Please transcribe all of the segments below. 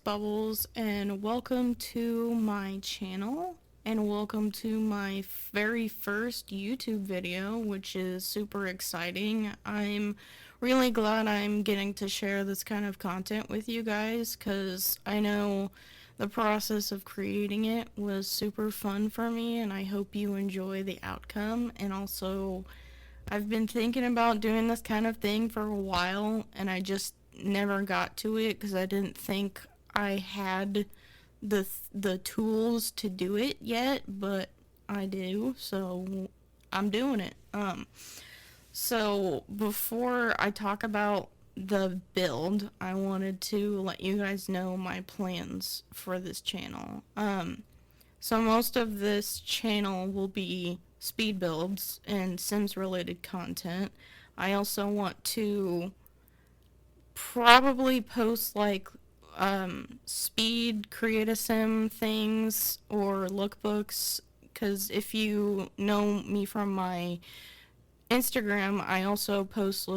Bubbles, and welcome to my channel, and welcome to my very first YouTube video, which is super exciting. I'm really glad I'm getting to share this kind of content with you guys, because I know the process of creating it was super fun for me, and I hope you enjoy the outcome. And also, I've been thinking about doing this kind of thing for a while, and I just never got to it because I didn't think I had the tools to do it yet, but I do, so I'm doing it. So before I talk about the build, I wanted to let you guys know my plans for this channel. So most of this channel will be speed builds and Sims related content. I also want to probably post like speed create a sim things or lookbooks, because if you know me from my Instagram, I also post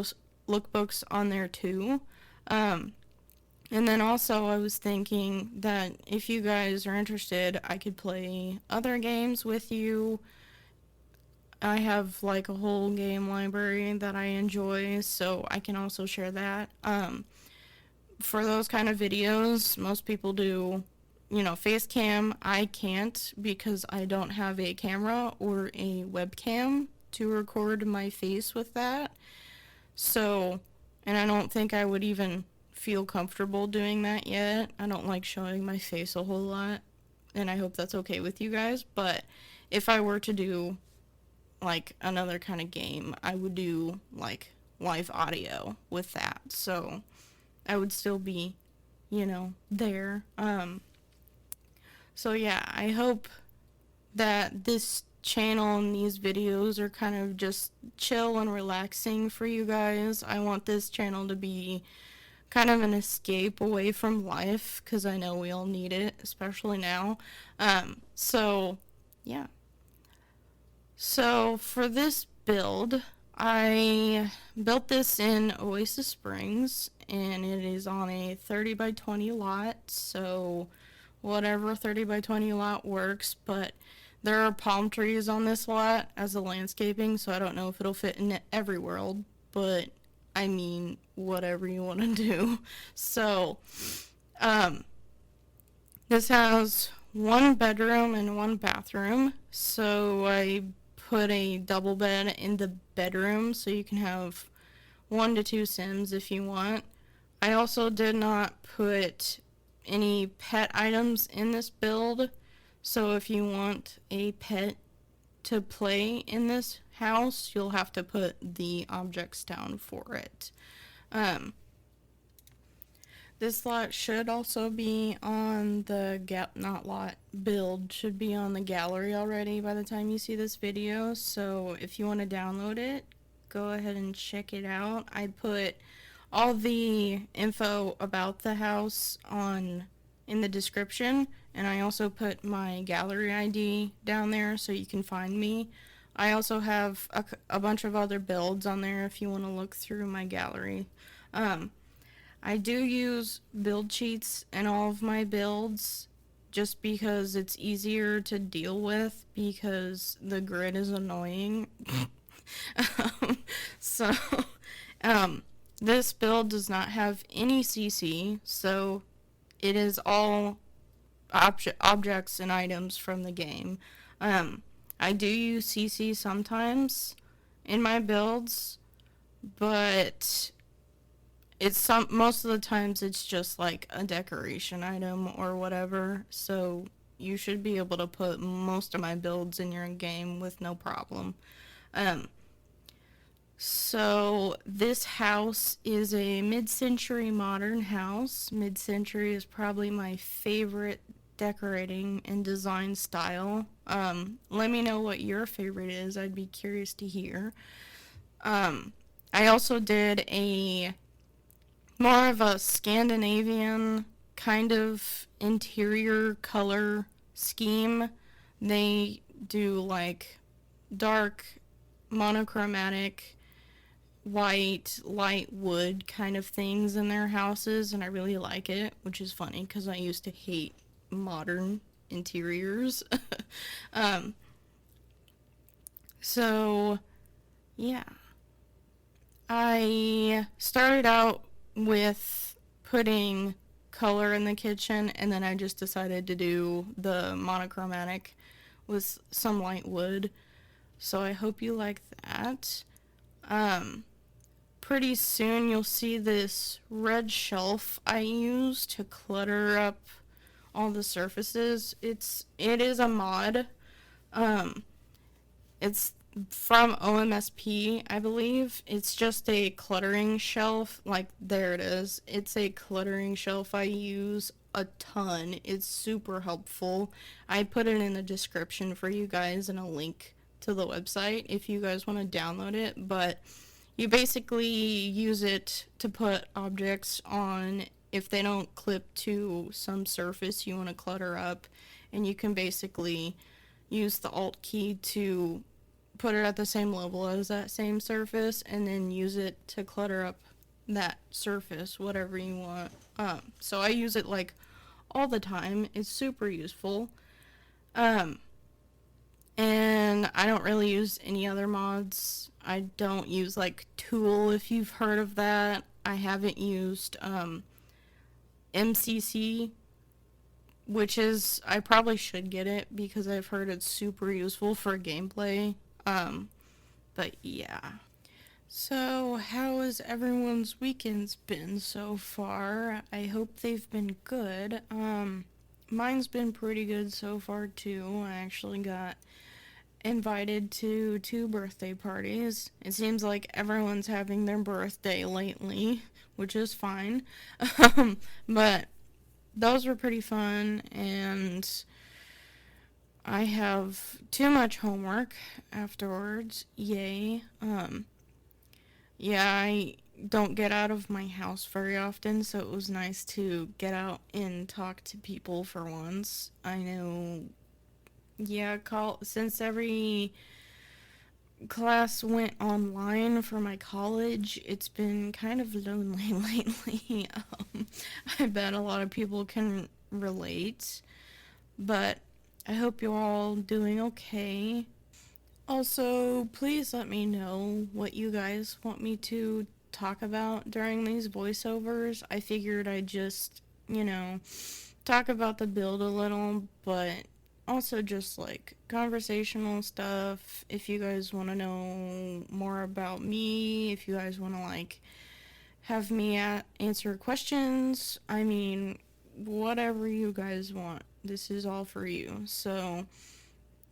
lookbooks on there too. And then also I was thinking that if you guys are interested, I could play other games with you. I have like a whole game library that I enjoy, so I can also share that. For those kind of videos, most people do, face cam. I can't because I don't have a camera or a webcam to record my face with that. So, and I don't think I would even feel comfortable doing that yet. I don't like showing my face a whole lot, and I hope that's okay with you guys. But if I were to do like another kind of game, I would do like live audio with that. So I would still be, there. So yeah, I hope that this channel and these videos are kind of just chill and relaxing for you guys. I want this channel to be kind of an escape away from life, because I know we all need it, especially now. So yeah. So for this build, I built this in Oasis Springs, and it is on a 30 by 20 lot, so whatever 30 by 20 lot works, but there are palm trees on this lot as a landscaping, so I don't know if it'll fit in every world, but I mean, whatever you want to do. So, this has one bedroom and one bathroom, so I put a double bed in the bedroom so you can have 1 to 2 Sims if you want. I also did not put any pet items in this build, so if you want a pet to play in this house, you'll have to put the objects down for it. This lot should also be on the build should be on the gallery already by the time you see this video, so if you want to download it, go ahead and check it out. I put all the info about the house in the description, and I also put my gallery ID down there so you can find me. I also have a bunch of other builds on there if you want to look through my gallery. I do use build cheats in all of my builds just because it's easier to deal with, because the grid is annoying. So, this build does not have any CC, so it is all objects and items from the game. I do use CC sometimes in my builds, but most of the times it's just like a decoration item or whatever, so you should be able to put most of my builds in your game with no problem. So this house is a mid-century modern house. Mid-century is probably my favorite decorating and design style. Let me know what your favorite is. I'd be curious to hear. I also did more of a Scandinavian kind of interior color scheme. They do like dark monochromatic white, light wood kind of things in their houses, and I really like it, which is funny because I used to hate modern interiors. um, so, yeah. I started out with putting color in the kitchen, and then I just decided to do the monochromatic with some light wood. So I hope you like that. Um, Pretty soon you'll see this red shelf I use to clutter up all the surfaces. It is a mod. Um, it's from OMSP, I believe. It's just a cluttering shelf. Like, there it is. It's a cluttering shelf I use a ton. It's super helpful. I put it in the description for you guys and a link to the website if you guys want to download it. But you basically use it to put objects on if they don't clip to some surface you want to clutter up, and you can basically use the Alt key to put it at the same level as that same surface, and then use it to clutter up that surface, whatever you want. So I use it like all the time. It's super useful. Um, and I don't really use any other mods. I don't use like Tool, if you've heard of that. I haven't used MCC, which is, I probably should get it because I've heard it's super useful for gameplay. But yeah. So, how has everyone's weekends been so far? I hope they've been good. Mine's been pretty good so far too. I actually got invited to 2 birthday parties. It seems like everyone's having their birthday lately, which is fine. But those were pretty fun, and I have too much homework afterwards. Yay. Yeah, I don't get out of my house very often, so it was nice to get out and talk to people for once. I know, yeah, since every class went online for my college, it's been kind of lonely lately. I bet a lot of people can relate, but I hope you're all doing okay. Also, please let me know what you guys want me to talk about during these voiceovers. I figured I'd just, talk about the build a little, but also just like conversational stuff. If you guys want to know more about me, if you guys want to like have me answer questions, I mean, whatever you guys want. This is all for you. So,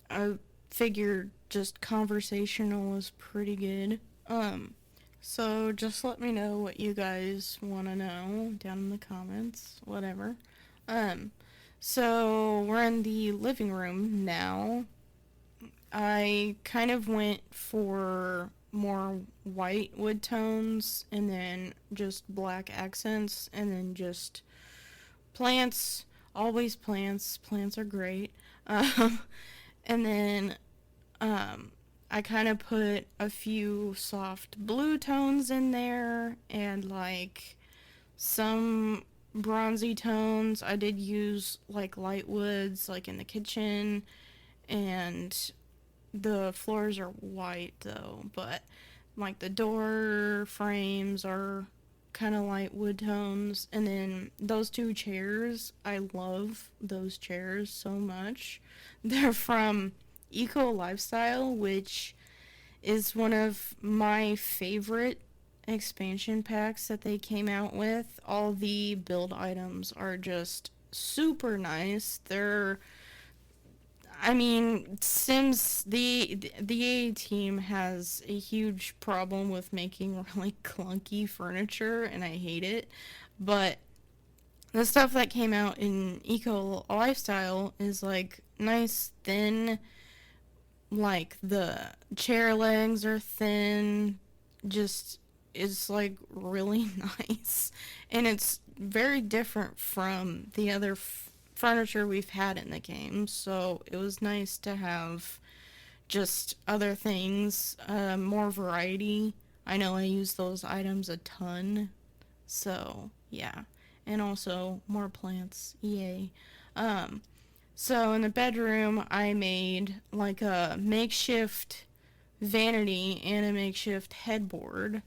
I figured just conversational is pretty good. So just let me know what you guys want to know down in the comments, whatever. Um, so we're in the living room now. I kind of went for more white wood tones and then just black accents and then just plants, always plants. Plants are great. Um, and then I kind of put a few soft blue tones in there and like some bronzy tones. I did use like light woods like in the kitchen, and the floors are white though, but like the door frames are kind of light wood tones. And then those 2 chairs, I love those chairs so much. They're from Eco Lifestyle, which is one of my favorite expansion packs that they came out with. All the build items are just super nice. I mean, Sims, the A team has a huge problem with making really clunky furniture, and I hate it. But the stuff that came out in Eco Lifestyle is like nice, thin, like the chair legs are thin, just it's like really nice, and it's very different from the other furniture we've had in the game, so it was nice to have just other things, more variety. I know I use those items a ton, so yeah. And also more plants, yay. Um, so in the bedroom, I made like a makeshift vanity and a makeshift headboard.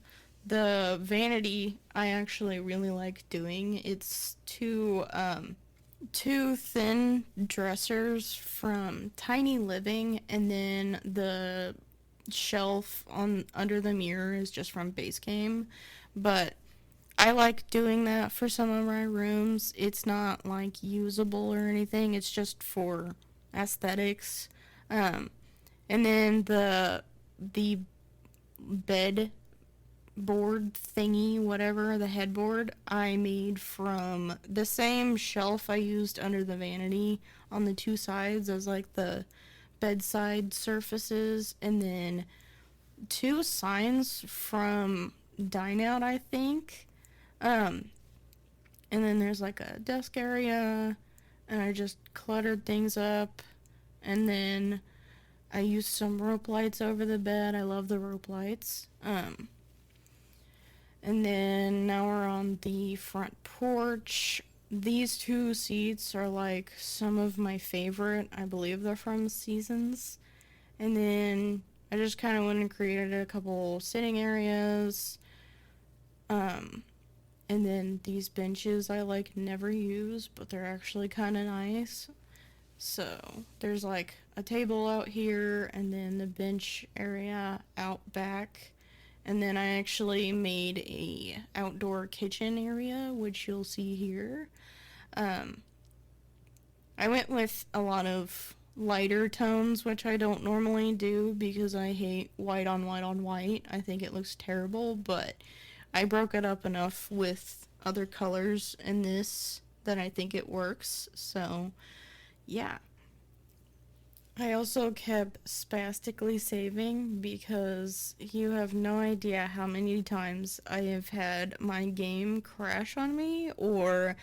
The vanity I actually really like doing. It's two thin dressers from Tiny Living, and then the shelf on under the mirror is just from Base Game. But I like doing that for some of my rooms. It's not like usable or anything. It's just for aesthetics. Um, and then the bed board thingy, whatever, the headboard, I made from the same shelf I used under the vanity on the two sides as like the bedside surfaces, and then two signs from Dine Out, I think. Um, and then there's like a desk area, and I just cluttered things up, and then I used some rope lights over the bed. I love the rope lights. And then now we're on the front porch. These two seats are like some of my favorite. I believe they're from Seasons. And then I just kind of went and created a couple sitting areas. And then these benches I like never use, but they're actually kind of nice. So there's like a table out here, and then the bench area out back. And then I actually made a outdoor kitchen area, which you'll see here. I went with a lot of lighter tones, which I don't normally do because I hate white on white on white. I think it looks terrible, but I broke it up enough with other colors in this that I think it works. So, yeah. I also kept spastically saving because you have no idea how many times I have had my game crash on me, or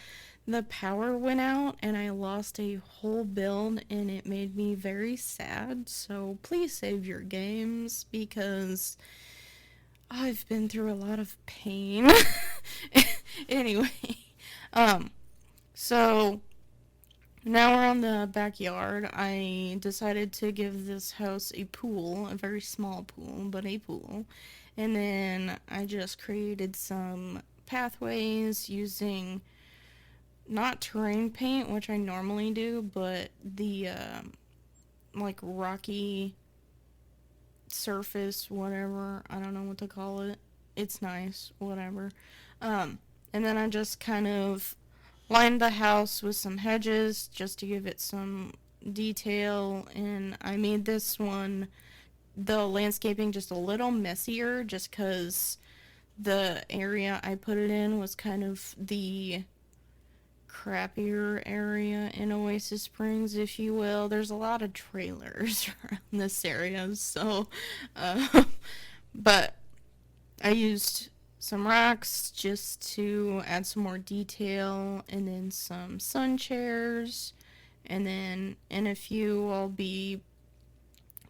the power went out and I lost a whole build, and it made me very sad. So please save your games because I've been through a lot of pain. Anyway, so now we're on the backyard. I decided to give this house a pool, a very small pool, but a pool. And then I just created some pathways using not terrain paint, which I normally do, but the like rocky surface, whatever. I don't know what to call it. It's nice, whatever. And then I just kind of lined the house with some hedges just to give it some detail, and I made this one, the landscaping, just a little messier just because the area I put it in was kind of the crappier area in Oasis Springs, if you will. There's a lot of trailers around this area, so, but I used some rocks just to add some more detail, and then some sun chairs, and then in a few I'll be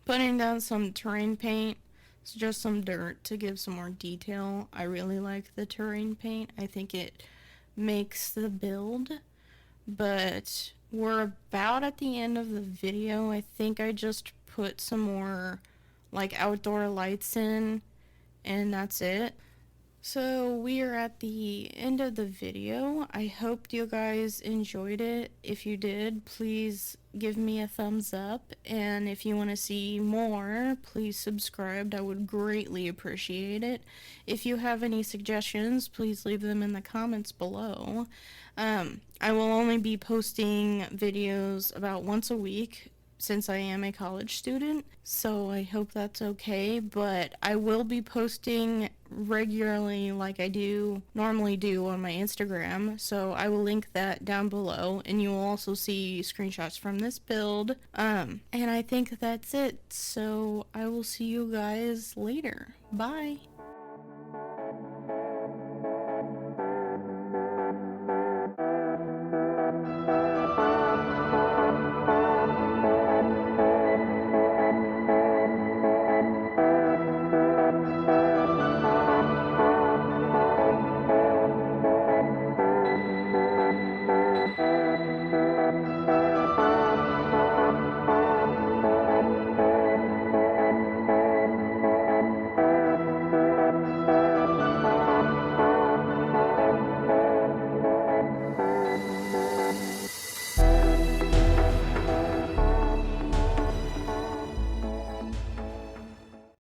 putting down some terrain paint. It's just some dirt to give some more detail. I really like the terrain paint. I think it makes the build, but we're about at the end of the video. I think I just put some more like outdoor lights in, and that's it. So we are at the end of the video. I hope you guys enjoyed it. If you did, please give me a thumbs up, and if you want to see more, please subscribe. I would greatly appreciate it. If you have any suggestions, please leave them in the comments below. I will only be posting videos about once a week since I am a college student, so I hope that's okay, but I will be posting regularly like I do normally do on my Instagram, so I will link that down below, and you will also see screenshots from this build, and I think that's it, so I will see you guys later. Bye!